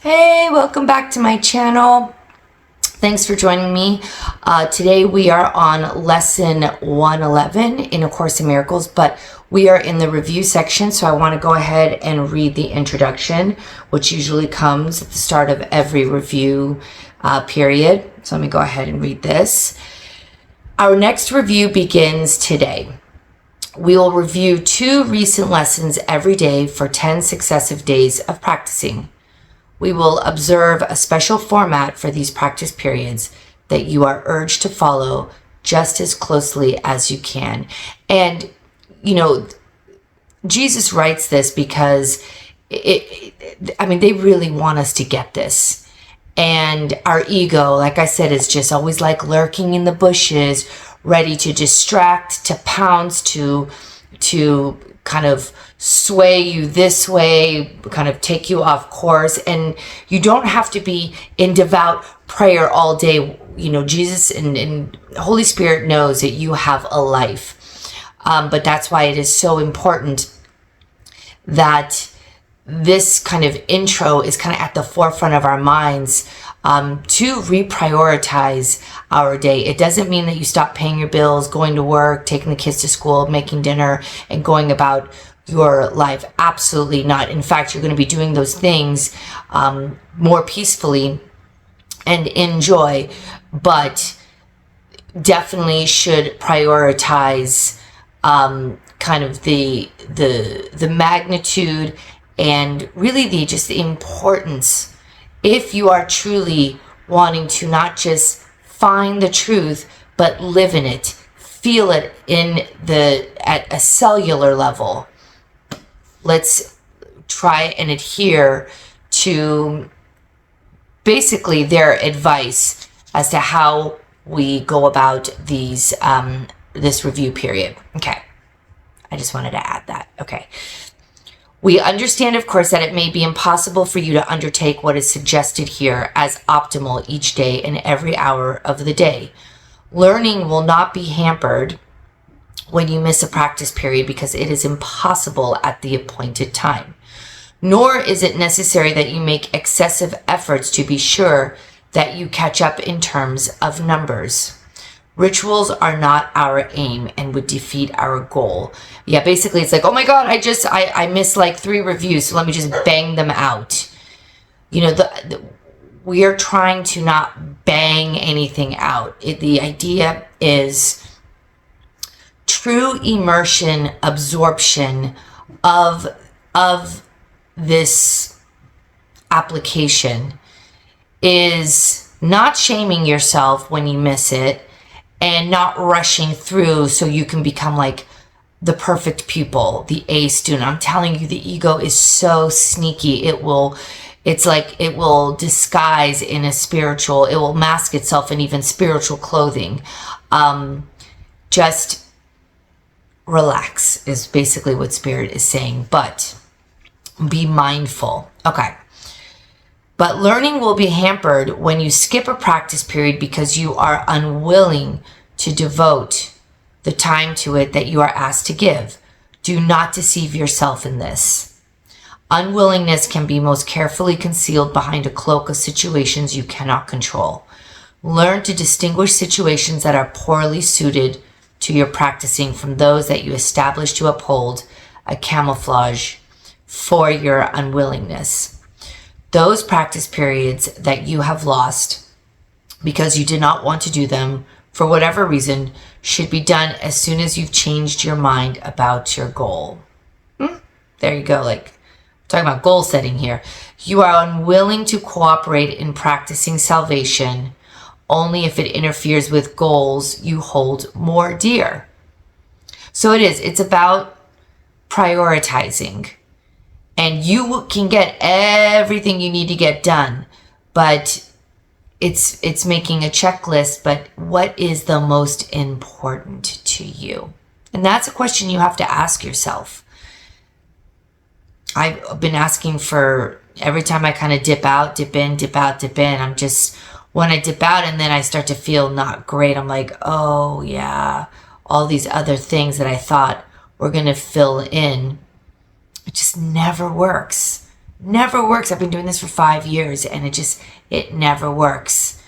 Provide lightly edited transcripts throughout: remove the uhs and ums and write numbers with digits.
Hey, welcome back to my channel. Thanks for joining me. Today we are on lesson 111 in A Course in Miracles, but we are in the review section, so I want to go ahead and read the introduction, which usually comes at the start of every review period. So let me go ahead and read this. Our next review begins today. We will review 2 recent lessons every day for 10 successive days of practicing. We will observe a special format for these practice periods that you are urged to follow just as closely as you can. And, you know, Jesus writes this because, they really want us to get this. And our ego, like I said, is just always like lurking in the bushes, ready to distract, to pounce, to kind of sway you this way, kind of take you off course. And you don't have to be in devout prayer all day. You know, Jesus and Holy Spirit knows that you have a life. But that's why it is so important that this kind of intro is kind of at the forefront of our minds to reprioritize our day. It doesn't mean that you stop paying your bills, going to work, taking the kids to school, making dinner, and going about your life. Absolutely not. In fact, you're going to be doing those things more peacefully and in joy, but definitely should prioritize kind of the magnitude and really the importance, if you are truly wanting to not just find the truth, but live in it, feel it at a cellular level. Let's try and adhere to basically their advice as to how we go about these this review period. Okay, I just wanted to add that. Okay. We understand, of course, that it may be impossible for you to undertake what is suggested here as optimal each day and every hour of the day. Learning will not be hampered when you miss a practice period because it is impossible at the appointed time. Nor is it necessary that you make excessive efforts to be sure that you catch up in terms of numbers. Rituals are not our aim and would defeat our goal. Yeah, basically it's like, oh my God, I missed like 3 reviews, so let me just bang them out. You know, we are trying to not bang anything out. The idea is true immersion, absorption of this application is not shaming yourself when you miss it, and not rushing through so you can become like the perfect pupil, the A student. I'm telling you, the ego is so sneaky. It will disguise it will mask itself in even spiritual clothing. Just relax is basically what Spirit is saying, but be mindful. Okay. But learning will be hampered when you skip a practice period because you are unwilling to devote the time to it that you are asked to give. Do not deceive yourself in this. Unwillingness can be most carefully concealed behind a cloak of situations you cannot control. Learn to distinguish situations that are poorly suited to your practicing from those that you establish to uphold a camouflage for your unwillingness. Those practice periods that you have lost because you did not want to do them for whatever reason should be done as soon as you've changed your mind about your goal. There you go. Like, I'm talking about goal setting here. You are unwilling to cooperate in practicing salvation only if it interferes with goals you hold more dear. So it's about prioritizing. And you can get everything you need to get done, but it's making a checklist, but what is the most important to you? And that's a question you have to ask yourself. I've been asking for every time I kind of dip out, dip in, dip out, dip in. When I dip out and then I start to feel not great, I'm like, oh yeah, all these other things that I thought were going to fill in. It just never works. Never works. I've been doing this for 5 years and it never works.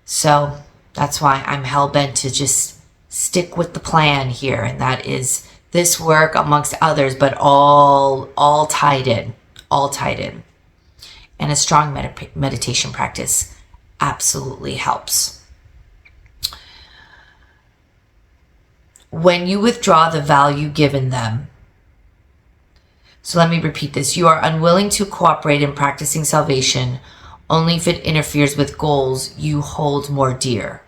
So that's why I'm hell-bent to just stick with the plan here. And that is this work amongst others, but all tied in, And a strong meditation practice absolutely helps. When you withdraw the value given them, so let me repeat this. You are unwilling to cooperate in practicing salvation only if it interferes with goals you hold more dear.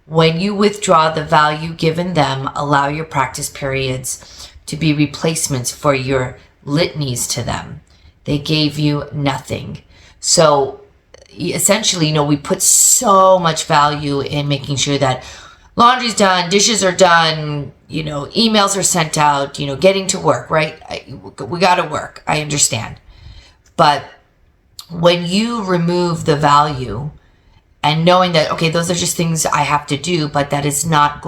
When you withdraw the value given them, allow your practice periods to be replacements for your litanies to them. They gave you nothing. So essentially, we put so much value in making sure that laundry's done, dishes are done, emails are sent out, getting to work, right? We got to work. I understand. But when you remove the value and knowing that, okay, those are just things I have to do, but this is not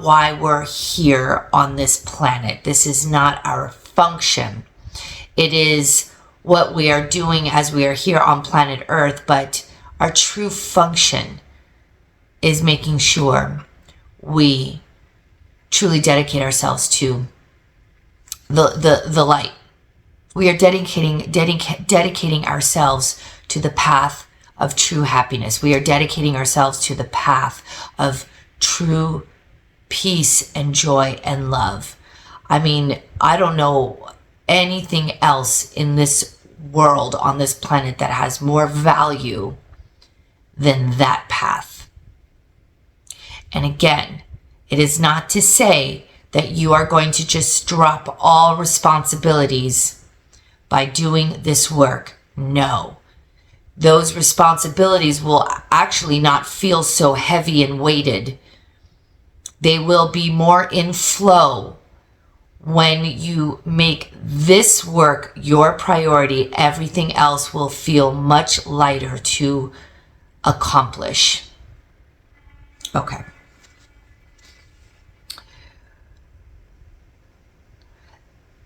why we're here on this planet. This is not our function. It is what we are doing as we are here on planet Earth, but our true function is making sure we truly dedicate ourselves to the light. We are dedicating ourselves to the path of true happiness. We are dedicating ourselves to the path of true peace and joy and love. I mean, I don't know anything else in this world, on this planet, that has more value than that path. And again, it is not to say that you are going to just drop all responsibilities by doing this work. No. Those responsibilities will actually not feel so heavy and weighted. They will be more in flow when you make this work your priority. Everything else will feel much lighter to accomplish. Okay.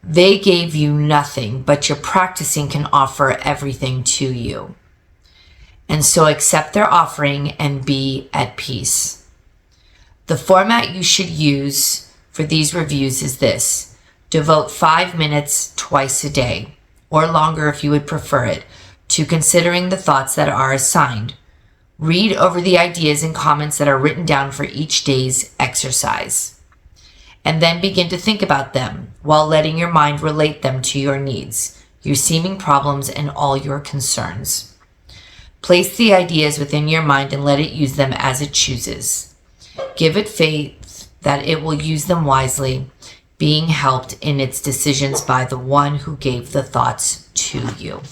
They gave you nothing, but your practicing can offer everything to you. And so accept their offering and be at peace. The format you should use for these reviews is this: devote 5 minutes twice a day, or longer if you would prefer it, to considering the thoughts that are assigned. Read over the ideas and comments that are written down for each day's exercise, and then begin to think about them while letting your mind relate them to your needs, your seeming problems, and all your concerns. Place the ideas within your mind and let it use them as it chooses. Give it faith that it will use them wisely, being helped in its decisions by the one who gave the thoughts to you.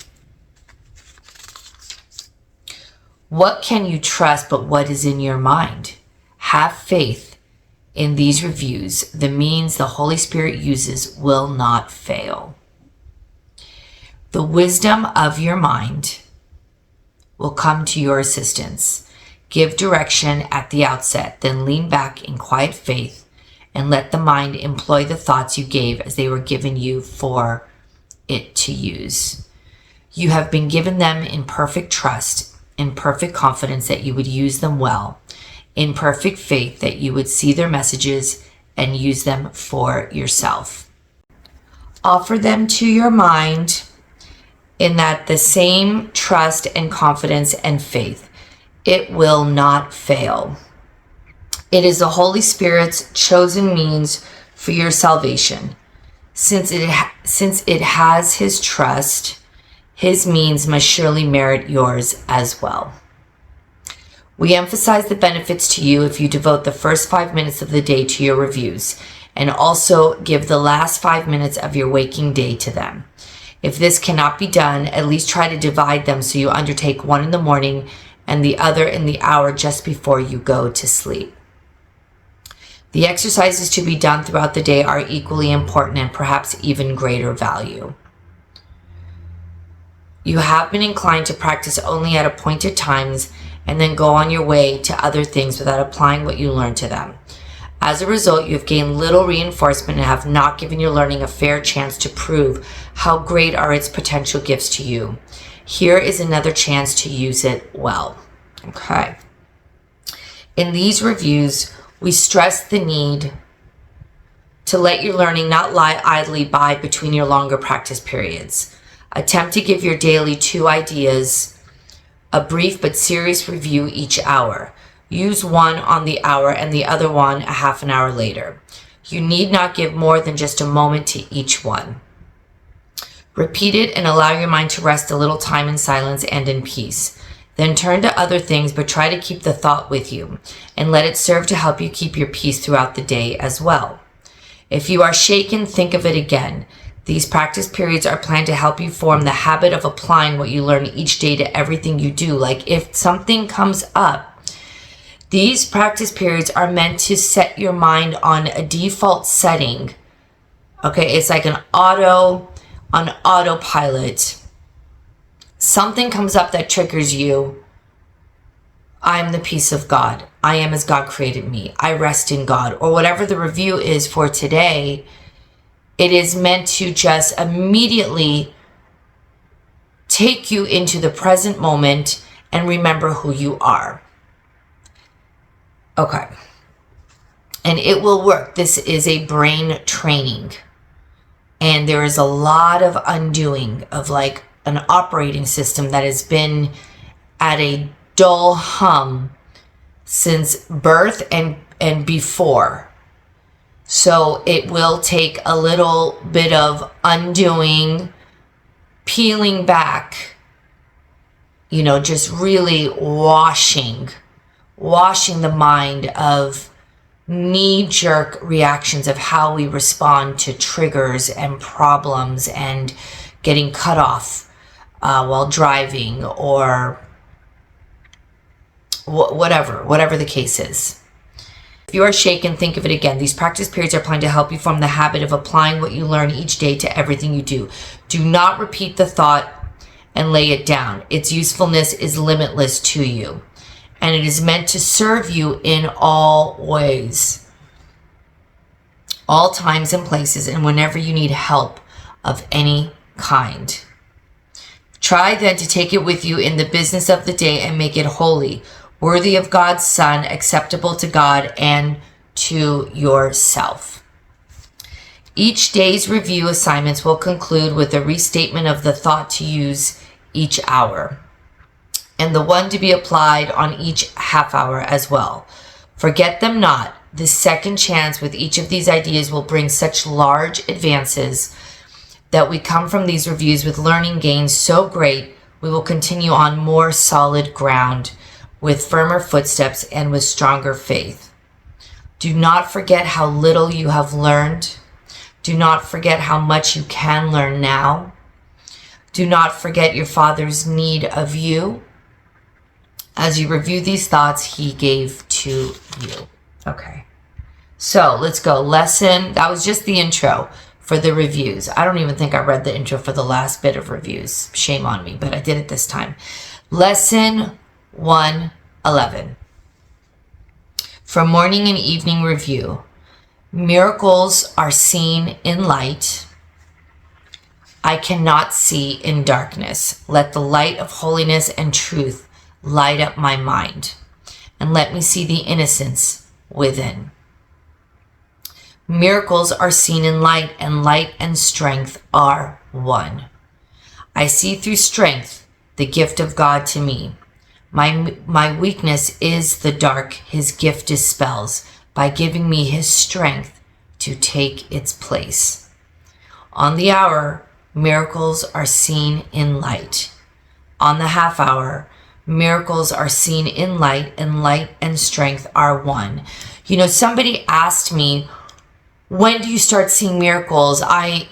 What can you trust but what is in your mind? Have faith in these reviews. The means the Holy Spirit uses will not fail. The wisdom of your mind will come to your assistance. Give direction at the outset, then lean back in quiet faith and let the mind employ the thoughts you gave as they were given you for it to use. You have been given them in perfect trust, in perfect confidence that you would use them well, in perfect faith that you would see their messages and use them for yourself. Offer them to your mind in that the same trust and confidence and faith. It will not fail. It is the Holy Spirit's chosen means for your salvation. Since it has His trust, His means must surely merit yours as well. We emphasize the benefits to you if you devote the first 5 minutes of the day to your reviews, and also give the last 5 minutes of your waking day to them. If this cannot be done, at least try to divide them so you undertake one in the morning and the other in the hour just before you go to sleep. The exercises to be done throughout the day are equally important and perhaps even greater value. You have been inclined to practice only at appointed times and then go on your way to other things without applying what you learned to them. As a result, you have gained little reinforcement and have not given your learning a fair chance to prove how great are its potential gifts to you. Here is another chance to use it well. Okay. In these reviews, we stress the need to let your learning not lie idly by between your longer practice periods. Attempt to give your daily 2 ideas a brief but serious review each hour. Use one on the hour and the other one a half an hour later. You need not give more than just a moment to each one. Repeat it and allow your mind to rest a little time in silence and in peace. Then turn to other things, but try to keep the thought with you and let it serve to help you keep your peace throughout the day as well. If you are shaken, think of it again. These practice periods are planned to help you form the habit of applying what you learn each day to everything you do. Like if something comes up, these practice periods are meant to set your mind on a default setting. Okay, it's like on autopilot. Something comes up that triggers you. I am the peace of God. I am as God created me. I rest in God. Or whatever the review is for today, it is meant to just immediately take you into the present moment and remember who you are. Okay. And it will work. This is a brain training. And there is a lot of undoing of like an operating system that has been at a dull hum since birth and before. So it will take a little bit of undoing, peeling back, just really washing the mind of knee-jerk reactions of how we respond to triggers and problems and getting cut off while driving or whatever the case is. If you are shaken, think of it again. These practice periods are planned to help you form the habit of applying what you learn each day to everything you do. Do not repeat the thought and lay it down. Its usefulness is limitless to you, and it is meant to serve you in all ways, all times and places, and whenever you need help of any kind. Try then to take it with you in the business of the day and make it holy, worthy of God's Son, acceptable to God and to yourself. Each day's review assignments will conclude with a restatement of the thought to use each hour, and the one to be applied on each half hour as well. Forget them not. This second chance with each of these ideas will bring such large advances that we come from these reviews with learning gains so great, we will continue on more solid ground with firmer footsteps and with stronger faith. Do not forget how little you have learned. Do not forget how much you can learn now. Do not forget your Father's need of you. As you review these thoughts he gave to you. Okay. So let's go. That was just the intro for the reviews. I don't even think I read the intro for the last bit of reviews. Shame on me, but I did it this time. Lesson 111. For morning and evening review. Miracles are seen in light. I cannot see in darkness. Let the light of holiness and truth light up my mind, and let me see the innocence within. Miracles are seen in light, and light and strength are one. I see through strength the gift of God to me. My weakness is the dark his gift dispels by giving me his strength to take its place. On the hour, miracles are seen in light. On the half hour, miracles are seen in light, and light and strength are one. Somebody asked me, when do you start seeing miracles? And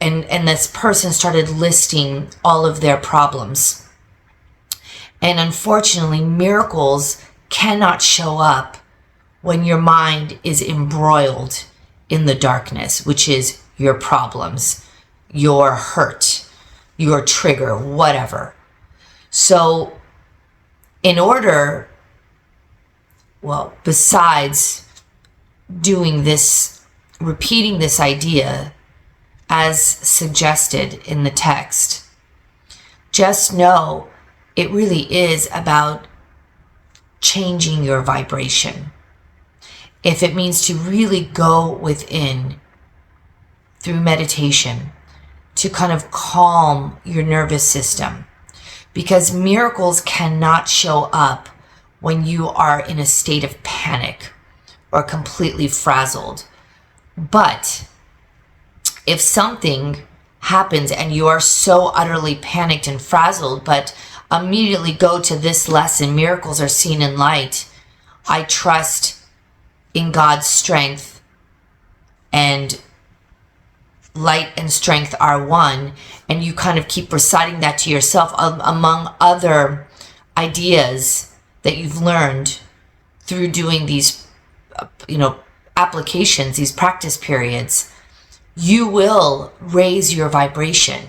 this person started listing all of their problems. And unfortunately, miracles cannot show up when your mind is embroiled in the darkness, which is your problems, your hurt, your trigger, whatever. So besides doing this, repeating this idea as suggested in the text, just know it really is about changing your vibration. If it means to really go within through meditation to kind of calm your nervous system, because miracles cannot show up when you are in a state of panic or completely frazzled. But if something happens and you are so utterly panicked and frazzled, but immediately go to this lesson, miracles are seen in light. I trust in God's strength, and light and strength are one, and you kind of keep reciting that to yourself among other ideas that you've learned through doing these, applications, these practice periods, you will raise your vibration.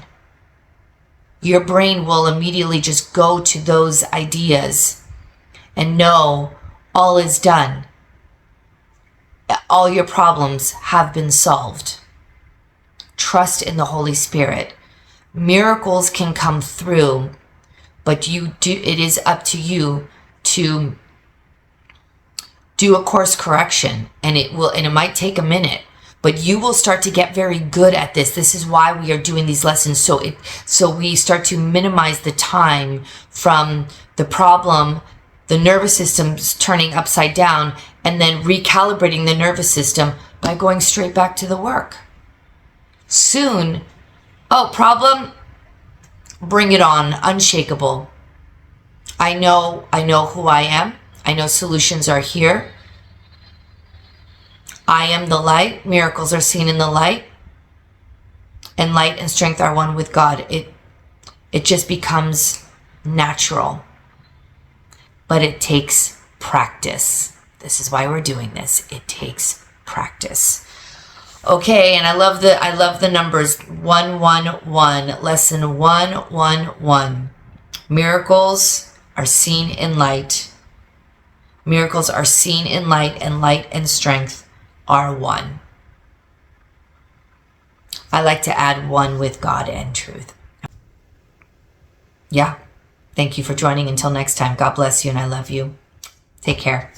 Your brain will immediately just go to those ideas and know all is done. All your problems have been solved. Trust in the Holy Spirit. Miracles can come through, but it is up to you to do a course correction, and it might take a minute, but you will start to get very good at this. This is why we are doing these lessons, so we start to minimize the time from the problem, the nervous system's turning upside down, and then recalibrating the nervous system by going straight back to the work. Soon, problem, bring it on, unshakable. I know who I am. I know solutions are here. I am the light. Miracles are seen in the light. And light and strength are one with God. It just becomes natural. But it takes practice. This is why we're doing this. It takes practice. Okay, and I love the numbers 111, lesson 111. Miracles are seen in light. Miracles are seen in light, and light and strength are one. I like to add one with God and truth. Yeah. Thank you for joining. Until next time, God bless you and I love you. Take care.